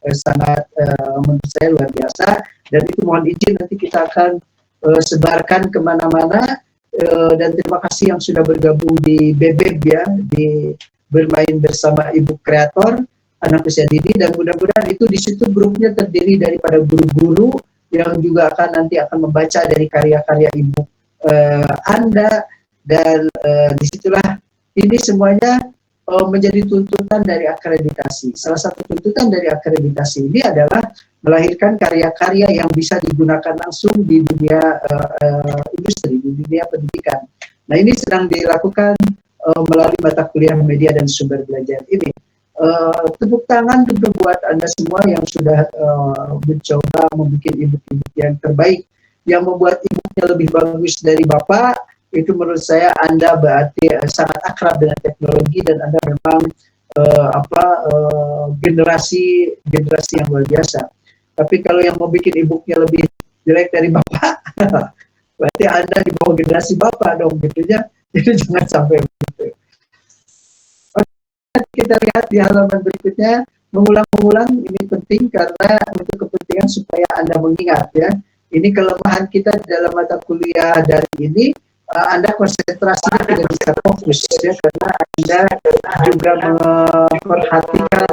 sangat menurut saya luar biasa, dan itu mohon izin nanti kita akan sebarkan kemana-mana, dan terima kasih yang sudah bergabung di BBB ya, di bermain bersama ibu kreator anak usia dini, dan mudah-mudahan itu di situ grupnya terdiri daripada guru-guru yang juga nanti akan membaca dari karya-karya ibu Anda, dan disitulah ini semuanya menjadi tuntutan dari akreditasi. Salah satu tuntutan dari akreditasi ini adalah melahirkan karya-karya yang bisa digunakan langsung di dunia industri, di dunia pendidikan. Nah, ini sedang dilakukan melalui mata kuliah media dan sumber belajar ini. Tepuk tangan untuk buat Anda semua yang sudah mencoba membuat e-book yang terbaik, yang membuat e-booknya lebih bagus dari Bapak. Itu menurut saya Anda berarti sangat akrab dengan teknologi, dan Anda memang generasi yang luar biasa. Tapi kalau yang mau bikin e-booknya lebih jelek dari Bapak, berarti Anda di bawah generasi Bapak dong, gitu ya. Jadi jangan sampai begitu. Kita lihat di halaman berikutnya, mengulang-ulang ini penting karena untuk kepentingan supaya Anda mengingat ya. Ini kelemahan kita dalam mata kuliah dari ini, Anda konsentrasinya tidak bisa fokus ya, karena Anda juga memperhatikan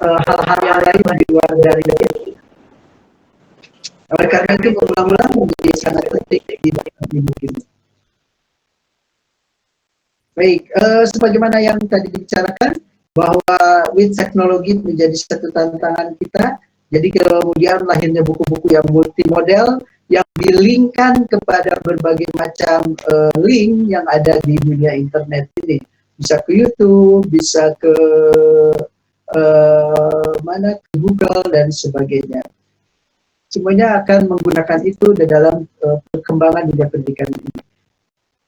hal-hal yang lain di luar dari itu. Oleh karena itu mengulang-ulang menjadi sangat penting di buku ini. Baik, sebagaimana yang tadi dibicarakan bahwa with teknologi menjadi satu tantangan kita, jadi kemudian lahirnya buku-buku yang multimodel yang dilingkan kepada berbagai macam link yang ada di dunia internet ini, bisa ke YouTube, bisa ke ke Google dan sebagainya. Semuanya akan menggunakan itu di dalam perkembangan dunia pendidikan ini.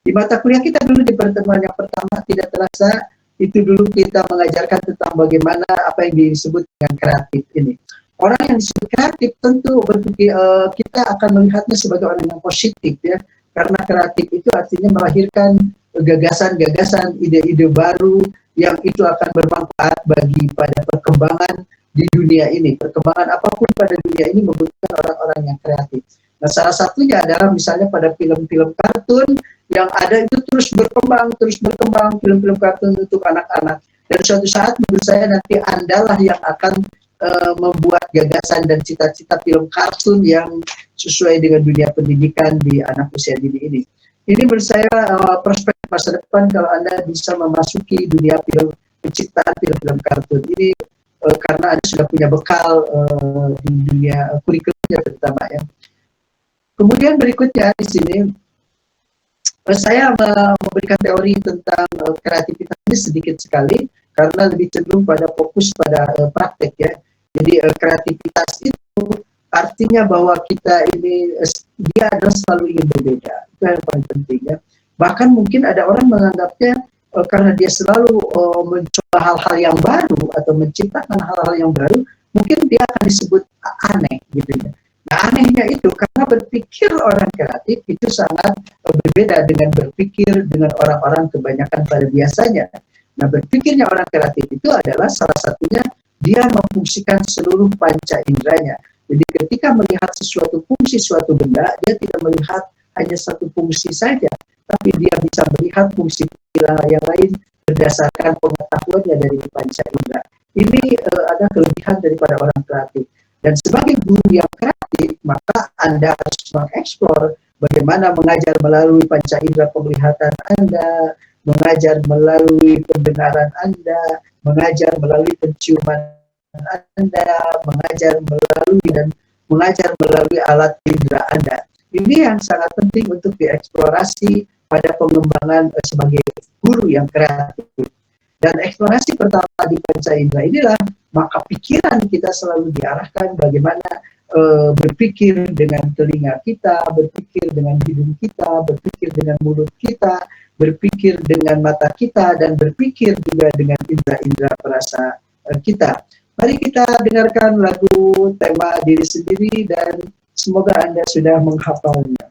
Di mata kuliah kita dulu di pertemuan yang pertama tidak terasa itu dulu kita mengajarkan tentang bagaimana apa yang disebut dengan kreatif ini. Orang yang disebut kreatif tentu berpikir kita akan melihatnya sebagai orang yang positif ya, karena kreatif itu artinya melahirkan gagasan-gagasan, ide-ide baru yang itu akan bermanfaat bagi pada perkembangan di dunia ini. Perkembangan apapun pada dunia ini membutuhkan orang-orang yang kreatif. Nah, salah satunya adalah misalnya pada film-film kartun yang ada itu terus berkembang film-film kartun untuk anak-anak, dan suatu saat menurut saya nanti Andalah yang akan membuat gagasan dan cita-cita film kartun yang sesuai dengan dunia pendidikan di anak usia dini ini. Ini menurut saya perspektif masa depan kalau Anda bisa memasuki dunia film, penciptaan film-film kartun ini, karena Anda sudah punya bekal di dunia kurikulumnya terutama ya. Kemudian berikutnya di sini saya memberikan teori tentang kreativitas ini sedikit sekali karena lebih cenderung pada fokus pada praktek ya. Jadi kreativitas itu artinya bahwa kita ini dia adalah selalu ingin berbeda. Itu yang paling penting ya. Bahkan mungkin ada orang menganggapnya karena dia selalu mencoba hal-hal yang baru atau menciptakan hal-hal yang baru, mungkin dia akan disebut aneh gitu ya. Nah, anehnya itu karena berpikir orang kreatif itu sangat berbeda dengan berpikir dengan orang-orang kebanyakan pada biasanya. Nah, berpikirnya orang kreatif itu adalah salah satunya dia memfungsikan seluruh panca inderanya. Jadi ketika melihat sesuatu fungsi suatu benda, dia tidak melihat hanya satu fungsi saja, tapi dia bisa melihat fungsi yang lain berdasarkan pengetahuannya dari panca indera. Ini ada kelebihan daripada orang kreatif. Dan sebagai guru yang kreatif, maka Anda harus mengeksplor bagaimana mengajar melalui panca indera penglihatan Anda, mengajar melalui pendengaran Anda, mengajar melalui penciuman Anda, mengajar melalui alat indera Anda. Ini yang sangat penting untuk dieksplorasi pada pengembangan sebagai guru yang kreatif. Dan eksplorasi pertama di panca indera inilah, maka pikiran kita selalu diarahkan bagaimana berpikir dengan telinga kita, berpikir dengan hidung kita, berpikir dengan mulut kita, berpikir dengan mata kita, dan berpikir juga dengan indera-indera perasa kita. Mari kita dengarkan lagu tema diri sendiri dan semoga Anda sudah menghafalnya.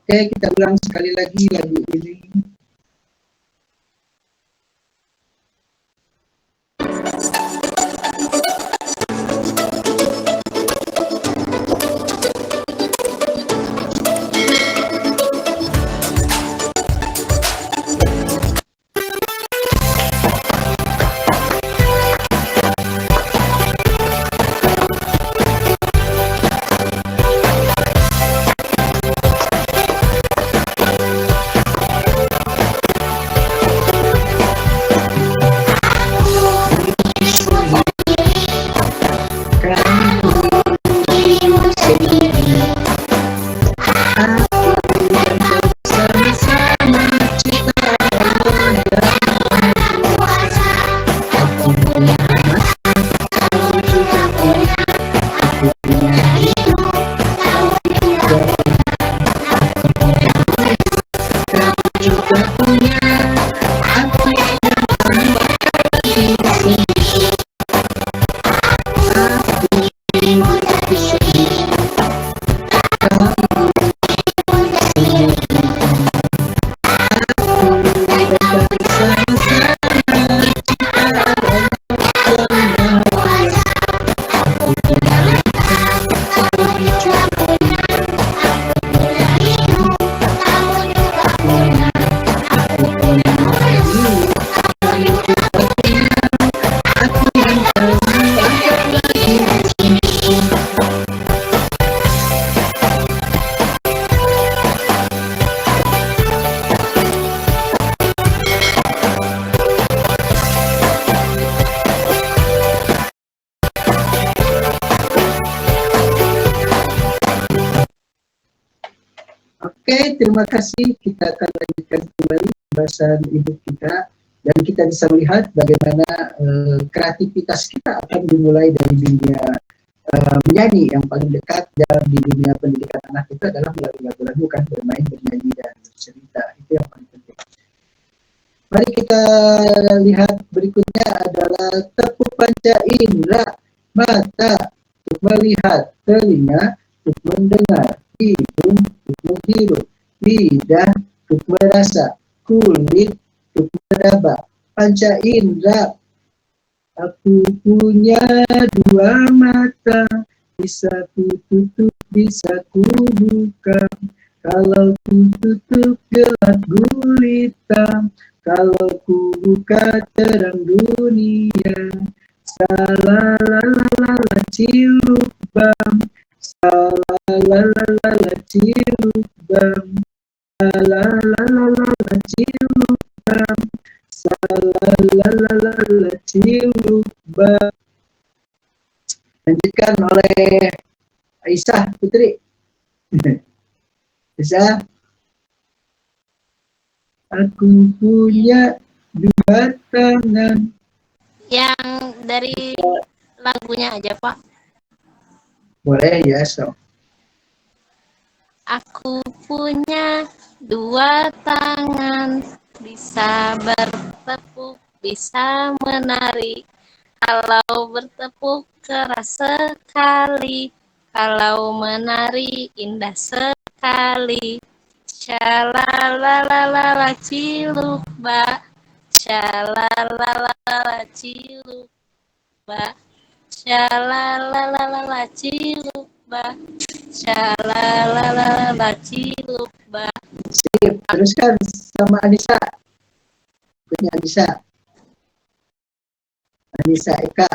Oke, kita ulang sekali lagi lagu ini. Oke, terima kasih. Kita akan lanjutkan kembali pembahasan hidup kita dan kita bisa melihat bagaimana kreativitas kita akan dimulai dari dunia menyanyi yang paling dekat dalam di dunia pendidikan anak itu adalah melalui lagu-lagu kan, bermain, bernyanyi dan bercerita. Itu yang paling penting. Mari kita lihat berikutnya adalah tepuk panca indera, mata untuk melihat, telinga untuk mendengar, hidung untuk menghirup, lidah untuk merasa, kulit untuk meraba, panca indera. Aku punya dua mata, bisa ku tutup, bisa ku buka. Kalau ku tutup gelap gulita, kalau ku buka terang dunia. Salalalala ciluk bam, salalalala ciluk bam, salalalala ciluk bam, salalalala ciluk bam. Lanjutkan oleh Aisyah Putri. Aisyah. Aku punya dua tangan. Yang dari lagunya aja, Pak. Boleh ya, so. Aku punya dua tangan, bisa bertepuk, bisa menari. Kalau bertepuk keras sekali, kalau menari indah sekali. Shalalalala ciluk ba, shalalalala ciluk ba, shalalalala ciluk ba, shalalalala ciluk ba. Sip, teruskan sama Anissa. Punya Anissa. Anissa Eka.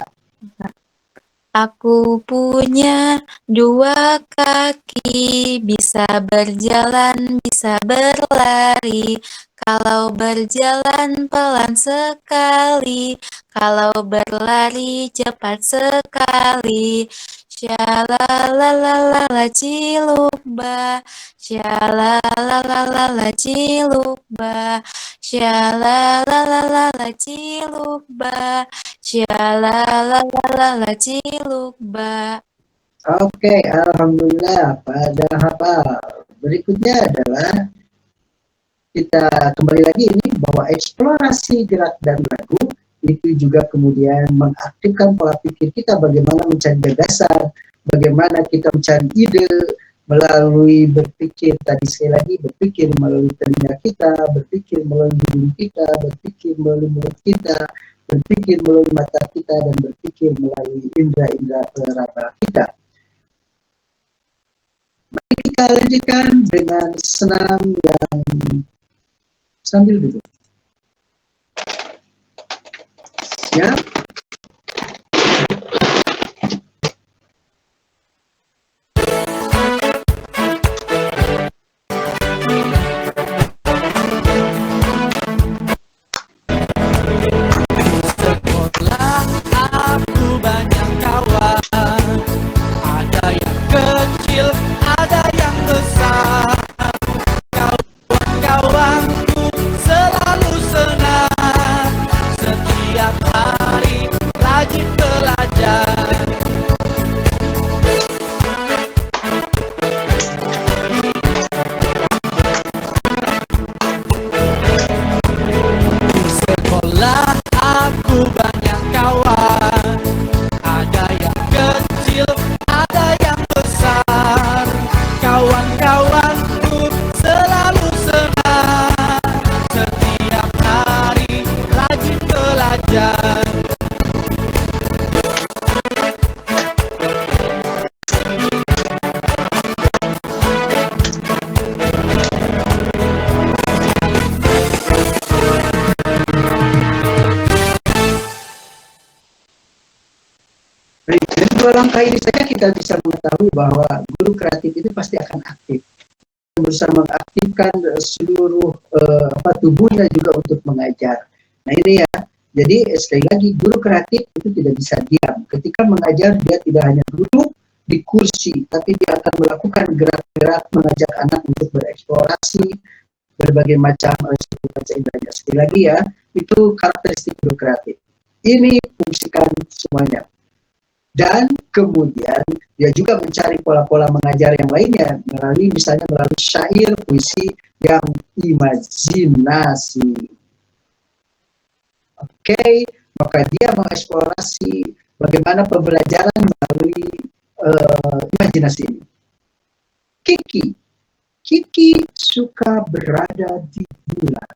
Aku punya dua kaki, bisa berjalan, bisa berlari. Kalau berjalan pelan sekali, kalau berlari cepat sekali. Shalalalala ciluk ba, shalalalala ciluk ba, shalalalala ciluk ba, shalalalala ciluk ba. Oke, alhamdulillah pada hafal. Berikutnya adalah kita kembali lagi ini bahwa eksplorasi gerak dan lagu itu juga kemudian mengaktifkan pola pikir kita, bagaimana mencari gagasan, bagaimana kita mencari ide, melalui berpikir, tadi sekali lagi berpikir melalui telinga kita, berpikir melalui hidung kita, berpikir melalui mulut kita, berpikir melalui mata kita, dan berpikir melalui indera-indera peraba kita. Mari kita lanjutkan dengan senam yang sambil duduk. Ya. Langkah ini saja kita bisa mengetahui bahwa guru kreatif itu pasti akan aktif, berusaha mengaktifkan seluruh tubuhnya juga untuk mengajar. Nah ini ya, jadi sekali lagi guru kreatif itu tidak bisa diam. Ketika mengajar dia tidak hanya duduk di kursi, tapi dia akan melakukan gerak-gerak mengajak anak untuk bereksplorasi berbagai macam indera. Sekali lagi ya, itu karakteristik guru kreatif. Ini fungsikan semuanya. Dan kemudian dia juga mencari pola-pola mengajar yang lainnya misalnya melalui syair, puisi yang imajinasi. Oke, maka dia mengeksplorasi bagaimana pembelajaran melalui imajinasi ini. Kiki suka berada di bulan.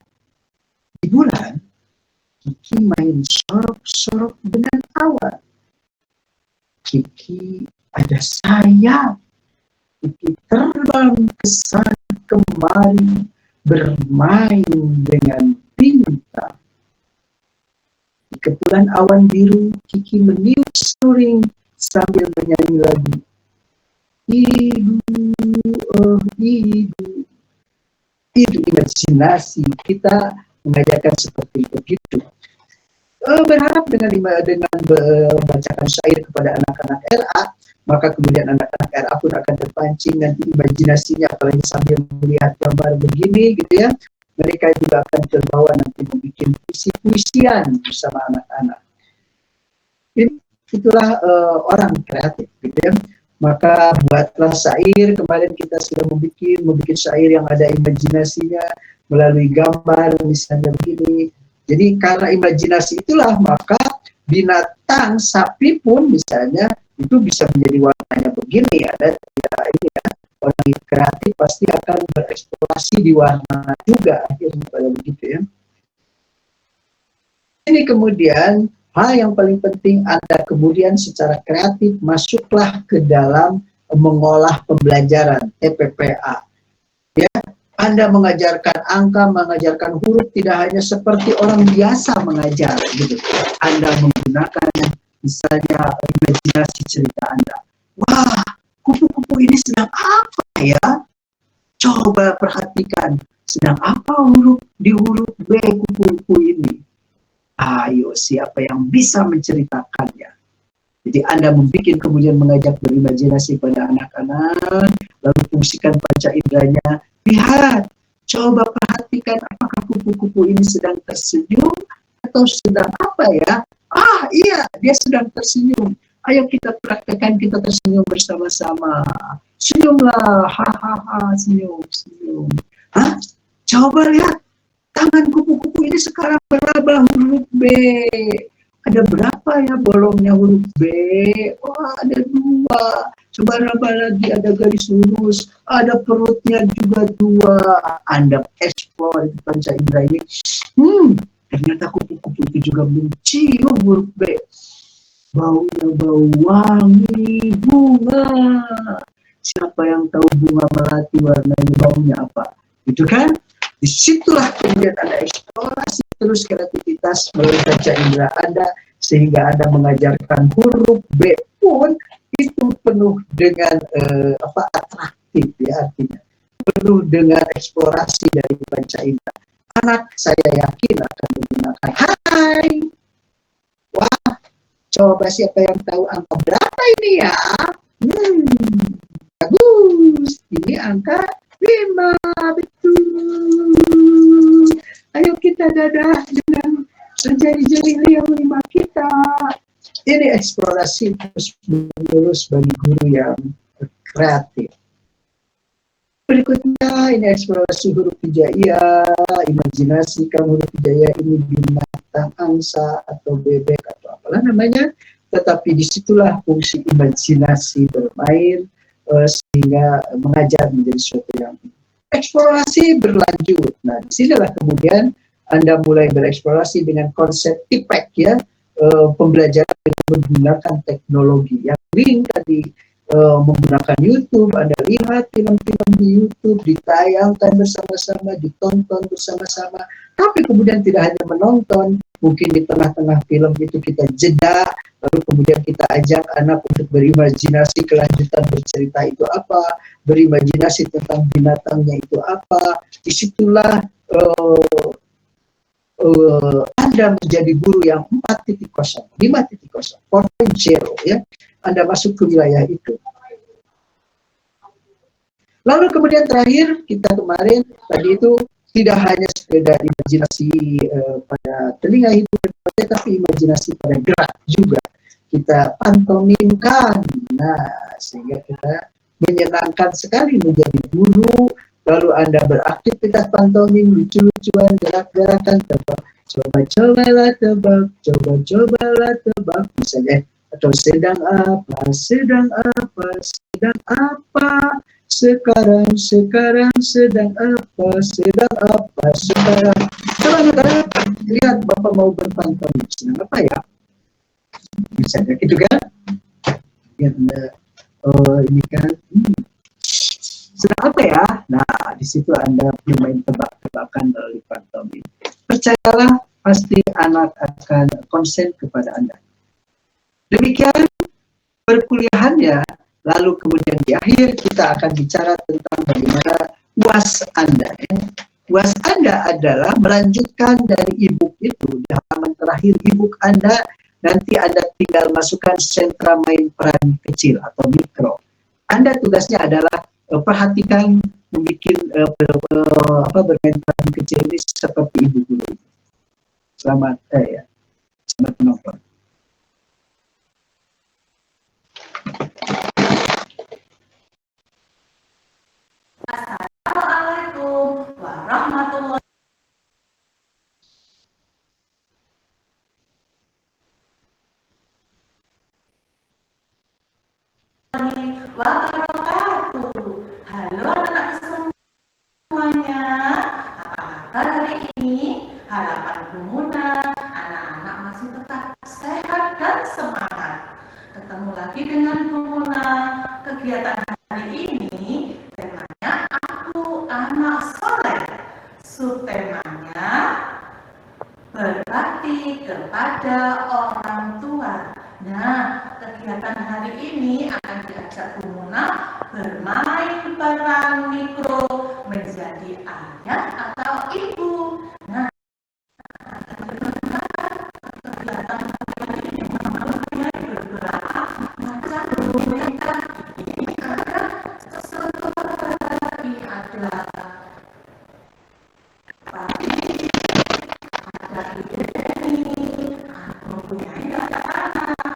Di bulan, Kiki main sorok-sorok dengan awan. Kiki ada sayap. Kiki terbang ke sana kemari bermain dengan bintang. Di kepulan awan biru, Kiki meniup suring sambil menyanyi lagu. Ibu, oh ibu. Itu imajinasi kita mengajarkan seperti begitu. Berharap dengan membacakan syair kepada anak-anak RA, maka kemudian anak-anak RA pun akan terpancing nanti imajinasinya, apalagi sambil melihat gambar begini gitu ya, mereka juga akan terbawa nanti membuat puisi-puisian bersama anak-anak. Itulah orang kreatif gitu ya. Maka buatlah syair, kemarin kita sudah membuat syair yang ada imajinasinya melalui gambar misalnya begini. Jadi karena imajinasi itulah maka binatang sapi pun misalnya itu bisa menjadi warnanya begini ya. Dan ya, ini ya, orang yang kreatif pasti akan bereksplorasi di warna juga akhirnya pada begitu ya. Ini kemudian hal yang paling penting, Anda kemudian secara kreatif masuklah ke dalam mengolah pembelajaran TPPA. Ya, Anda mengajarkan angka, mengajarkan huruf tidak hanya seperti orang biasa mengajar gitu. Anda menggunakan misalnya imajinasi cerita Anda. Wah, kupu-kupu ini sedang apa ya? Coba perhatikan, sedang apa di huruf B kupu-kupu ini? Ayo, siapa yang bisa menceritakannya? Jadi Anda membuat kemudian mengajak berimajinasi pada anak-anak, lalu fungsikan panca inderanya. Lihat, coba perhatikan apakah kupu-kupu ini sedang tersenyum atau sedang apa ya? Ah iya, dia sedang tersenyum. Ayo kita praktekkan, kita tersenyum bersama-sama. Senyumlah, hahaha, senyum. Hah? Coba lihat, tangan kupu-kupu ini sekarang meraba huruf B. Ada berapa ya bolongnya huruf B? Wah, ada 2. Sebentar lagi ada garis lurus, ada perutnya juga dua. Anda eksplor itu panca indera ini. Ternyata kupu-kupu itu juga mencium huruf B. Baunya bau wangi bunga. Siapa yang tahu bunga melati warnanya baunya apa? Itu kan? Disitulah kemudian Anda eksplorasi terus kreativitas melalui panca indera Anda, sehingga Anda mengajarkan huruf B pun itu penuh dengan atraktif, ya, artinya penuh dengan eksplorasi dari panca indera. Anak saya yakin akan menggunakan hai. Wah, coba siapa yang tahu angka berapa ini ya? Bagus, ini angka 5, betul. Ayo kita dadah dengan jari-jari yang 5 kita. Ini eksplorasi terus menerus bagi guru yang kreatif. Berikutnya ini eksplorasi huruf hijaiyah, imajinasikan huruf hijaiyah ini binatang, angsa atau bebek atau apalah namanya. Tetapi disitulah fungsi imajinasi bermain sehingga mengajar menjadi sesuatu yang eksplorasi berlanjut. Nah, disinilah kemudian Anda mulai bereksplorasi dengan konsep TIPEC, ya, pembelajaran dengan menggunakan teknologi. Yang link tadi menggunakan YouTube, Anda lihat film-film di YouTube, ditayangkan bersama-sama, ditonton bersama-sama, tapi kemudian tidak hanya menonton, mungkin di tengah-tengah film itu kita jeda, lalu kemudian kita ajak anak untuk berimajinasi kelanjutan bercerita itu apa, berimajinasi tentang binatangnya itu apa. Disitulah Anda menjadi guru yang 4.0, 5.0, 4.0, ya. Anda masuk ke wilayah itu. Lalu kemudian terakhir, kita kemarin tadi itu tidak hanya sekedar imajinasi pada telinga, hidung, dan mata, tapi imajinasi pada gerak juga. Kita pantomimkan. Nah, sehingga kita menyenangkan sekali menjadi guru. Lalu Anda beraktivitas pantomim, lucu-lucuan, gerak-gerakan, tebak. Coba-cobalah tebak, coba-cobalah tebak, misalnya. Atau sedang apa, sedang apa, sedang apa, sekarang, sedang apa, sekarang. Coba lihat Bapak mau berpantomim, sedang apa ya? Misalnya gitu kan? Lihat, ini kan, sedang apa ya? Nah, di situ Anda bermain tebak-tebakan melalui pantomim. Percayalah, pasti anak akan konsen kepada Anda. Demikian perkuliahannya, lalu kemudian di akhir kita akan bicara tentang bagaimana UAS Anda. UAS Anda adalah melanjutkan dari e-book itu, di halaman terakhir e-book Anda, nanti Anda tinggal masukkan sentra main peran kecil atau mikro. Anda tugasnya adalah perhatikan membuat bermain peran kecil ini seperti ibu dulu. Selamat menonton. Assalamualaikum warahmatullahi wabarakatuh. Halo anak semuanya, apa kabar hari ini? Harapan Bumuna, anak-anak masih tetap sehat dan semangat. Ketemu lagi dengan Bumuna. Kegiatan hari ini temanya Aku Anak Soleh. Subtemanya berbakti kepada orang tua. Nah, kegiatan hari ini akan diajak Bumuna bermain peran mikro menjadi ayah atau ibu. Nah, kegiatan hari ini mempunyai beberapa macam boneka. Ini ada seperti ada Papi, ada Ibu Deni, mempunyai anak-anak.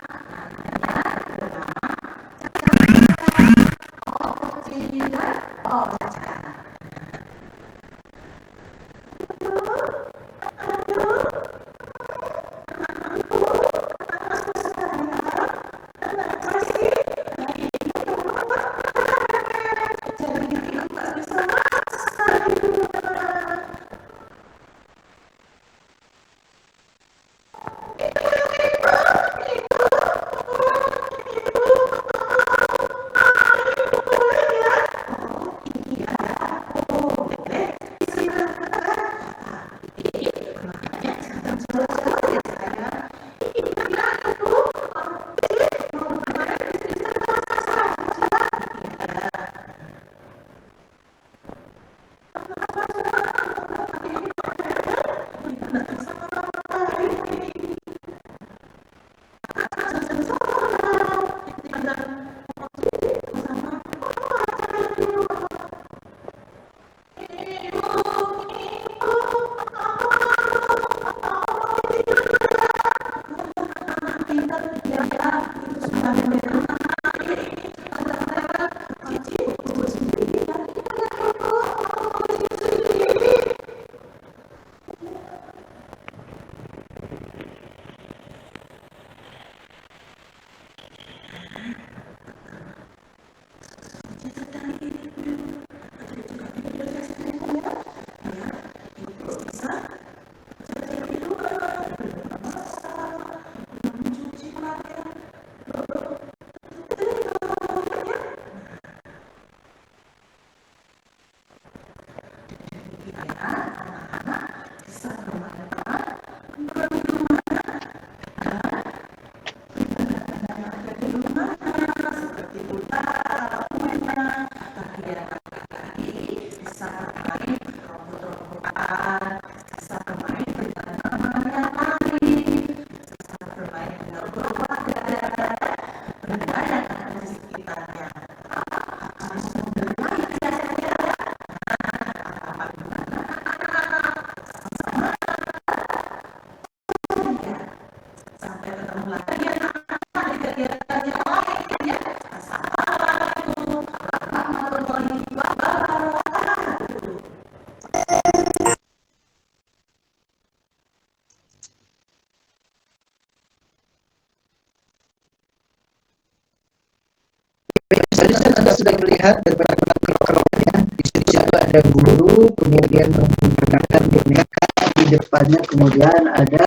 Seharusnya Anda sudah melihat beberapa kelompoknya. Di sini juga ada guru, kemudian menggunakan boneka di depannya, kemudian ada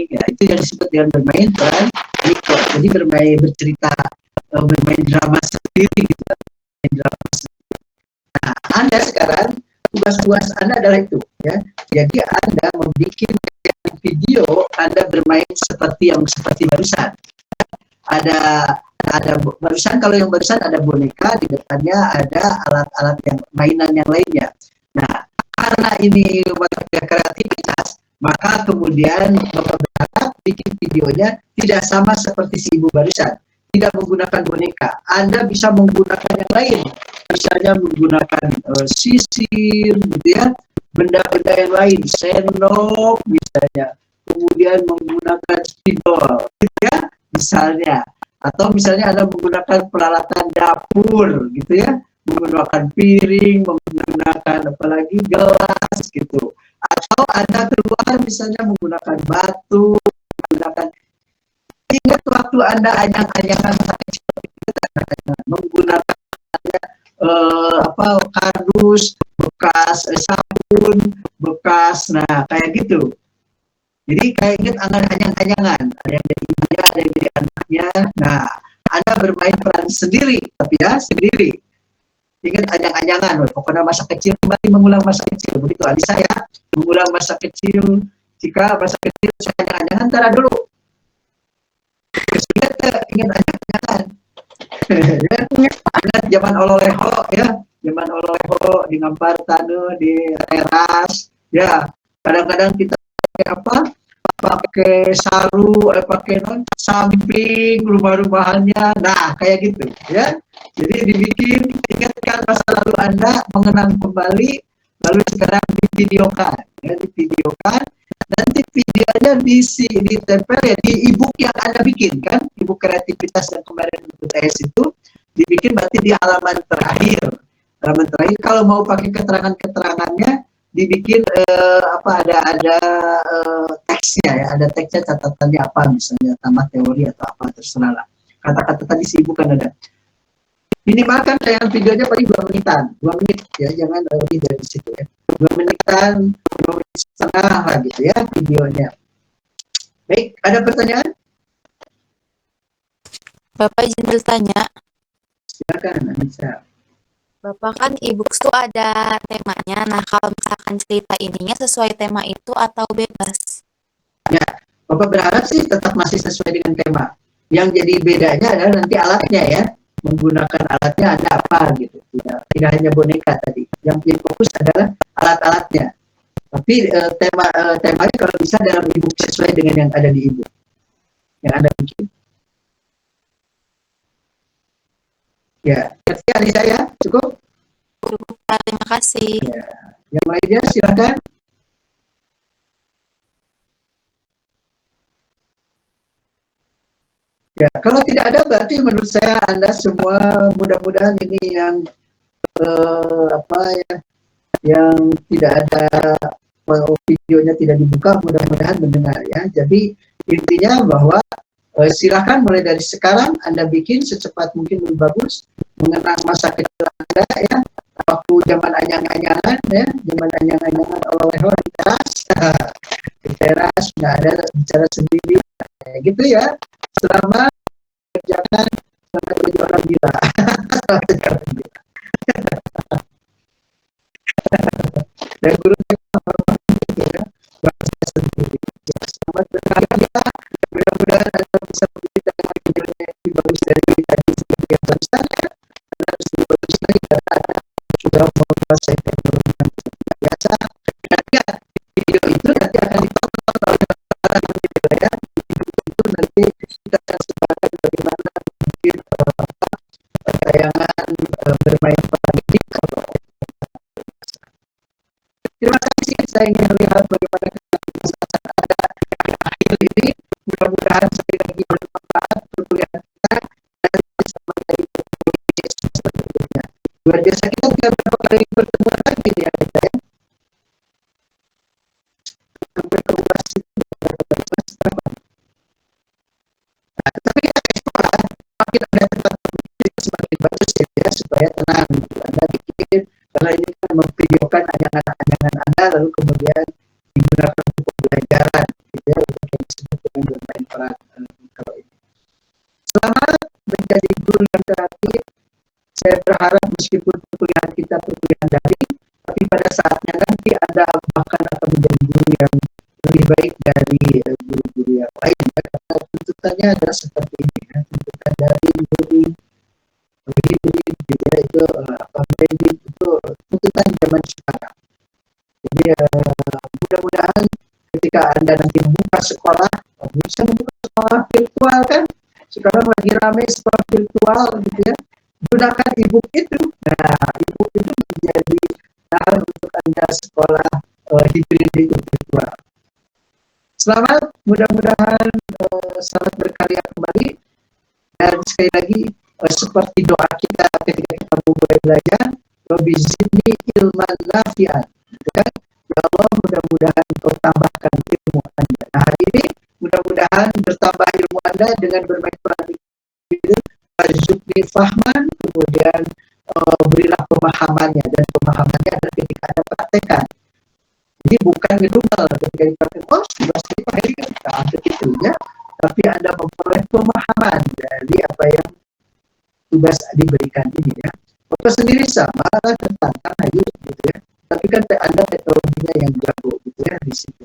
ya, itu yang disebut dengan bermain peran mikro. Jadi bercerita, bermain drama sendiri gitu. Bermain drama sendiri. Nah, Anda sekarang tugas Anda adalah itu, ya. Jadi Anda membuat video, Anda bermain seperti barusan. Ada barusan, kalau yang barusan ada boneka, di depannya ada alat-alat yang mainan yang lainnya. Nah, karena ini kreativitas, maka kemudian Bapak berharap bikin videonya tidak sama seperti si ibu barusan, tidak menggunakan boneka. Anda bisa menggunakan yang lain, misalnya menggunakan sisir, gitu ya, benda-benda yang lain, sendok misalnya, kemudian menggunakan spidol, gitu ya, misalnya. Atau misalnya Anda menggunakan peralatan dapur, gitu ya, menggunakan piring, menggunakan apalagi gelas, gitu. Atau Anda keluar misalnya menggunakan batu, ingat waktu Anda anyang-anyangan menggunakan kardus, bekas sabun, bekas, nah kayak gitu. Jadi kayak ingat anyang-anyangan, ada yang dari ibunya, ada yang dari anaknya. Nah, Anda bermain peran sendiri, tapi ya sendiri. Ingat anyang-anyangan, pokoknya masa kecil, kembali mengulang masa kecil. Begitu Alisa ya, mengulang masa kecil. Jika masa kecil saya anyang-anyangan, ntar dulu. Ingat anyang-anyangan. Ya, ingat zaman ololeho ya, zaman ololeho di ngampar tanah, di teras. Ya, kadang-kadang kita pakai saru, pakai samping rumah-rumahannya, nah kayak gitu ya. Jadi dibikin, ingatkan masa lalu Anda, mengenang kembali, lalu sekarang divideokan, ya, divideokan. Nanti videonya ditempel ya di e-book yang Anda bikin kan, e-book kreativitas yang kemarin UTS itu dibikin berarti di halaman terakhir. Halaman terakhir kalau mau pakai keterangannya dibikin ada teksnya ya, ada teksnya, catatannya apa, misalnya tambah teori atau apa, terserah lah. Kata-kata tadi sibuk kan ada. Minimal kan tayangan videonya paling 2 menitan, 2 menit ya, jangan lebih dari situ ya. 2 menitan, 2 menit setengah lah gitu ya videonya. Baik, ada pertanyaan? Bapak izin bertanya. Silakan, Anissa. Bapak kan e-books tuh ada temanya. Nah, kalau misalkan cerita ininya sesuai tema itu atau bebas? Ya, Bapak berharap sih tetap masih sesuai dengan tema. Yang jadi bedanya adalah nanti alatnya ya. menggunakan alatnya ada apa gitu. Tidak hanya boneka tadi. Yang menjadi fokus adalah alat-alatnya. Tapi temanya kalau bisa dalam e-book sesuai dengan yang ada di e-book yang Anda bikin. Ya, sekian dari saya. Cukup? Cukup, Pak. Terima kasih. Ya. Yang lainnya silakan. Ya, kalau tidak ada berarti menurut saya Anda semua mudah-mudahan ini yang yang tidak ada videonya tidak dibuka, mudah-mudahan mendengar ya. Jadi intinya bahwa silahkan mulai dari sekarang Anda bikin secepat mungkin lebih bagus, mengenang masa kecil Anda ya, waktu zaman anyang-anyangan ya, zaman anyang-anyangan oleh-oleh di teras, di teras nggak ada bicara sendiri, gitu ya. Selamat kerjakan, selamat jadi orang gila. Selamat jadi orang gila. Dan guru ya, bahasa sendiri. Ya, selamat berkarya. Mudah-mudahan Anda bisa bercerita dengan videonya lebih bagus dari tadi seperti yang barusan ya. Anda harus lebih bagus lagi karena Anda sudah menguasai teknologi yang biasa. Dan ingat, video itu nanti akan ditonton oleh para media ya. Video itu nanti kita akan sebarkan bagaimana mungkin tayangan bermain peran ini. Terima kasih, saya ingin melihat bagaimana kesuksesan Anda yang akhir ini. Mudah-mudahan sekali lagi bermanfaat perkuliahan kita dan bisa menjadi teknologi berikutnya. Luar biasa, kita tinggal berapa kali pertemuan lagi ya kita ya. Sampai ke UAS itu berapa? Nah, tapi kita eksplor, makin ada tempat itu semakin bagus ya, supaya tenang. Anda bikin, karena ini kan memvideokan anyangan-anyangan Anda lalu kemudian digunakan untuk pembelajaran gitu ya, untuk yang disebut dengan bermain peran kalau ini. Selamat menjadi guru yang kreatif. Saya berharap meskipun perkuliahan kita perkuliahan daring, tapi pada saatnya nanti Anda bahkan akan menjadi guru yang lebih baik dari guru-guru yang lain ya, karena tuntutannya adalah seperti ini ya, tuntutan dari hybrid gitu ya, itu blended itu tuntutan zaman sekarang. Jadi mudah-mudahan ketika Anda nanti membuka sekolah, bisa membuka sekolah virtual kan, sekarang lagi ramai sekolah virtual gitu ya, gunakan e-book itu. Nah, e-book itu menjadi hal untuk Anda sekolah hybrid itu virtual. Selamat, mudah-mudahan selamat berkarya kembali. Dan sekali lagi seperti doa kita ketika kita mulai belajar, Rabbi zidni ilman nafi'an, gitu kan? Ya Allah, mudah-mudahan Engkau tambahkan ilmu Anda. Nah, hari ini mudah-mudahan bertambah ilmu Anda dengan bermain peran itu. Warzuqni fahman, kemudian berilah pemahamannya, dan pemahamannya adalah ketika Anda praktekkan. Jadi bukan ngedumel ketika dipraktekkan, oh sudah saya ini kan begitu ya, tapi Anda memperoleh pemahaman dari apa yang tugas diberikan ini ya. Bapak sendiri sama tertantang ayo gitu ya. Tapi kan Anda teknologinya yang jago gitu ya di situ.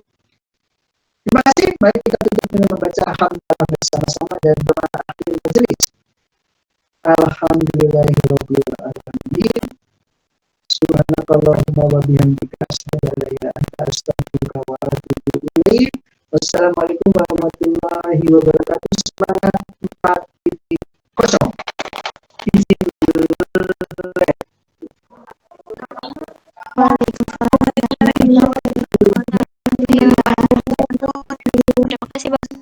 Terima kasih. Mari kita tutup dengan membaca hamdalah bersama-sama dan doa akhir majelis. Alhamdulillahirabbil alamin. Subhanakallahumma wa bihamdika asyhadu an la ilaha illa anta astaghfiruka wa atubu ilaik. Wassalamualaikum warahmatullahi wabarakatuh. Semangat 4.0. Waalaikumsalam. Terima kasih, Bang.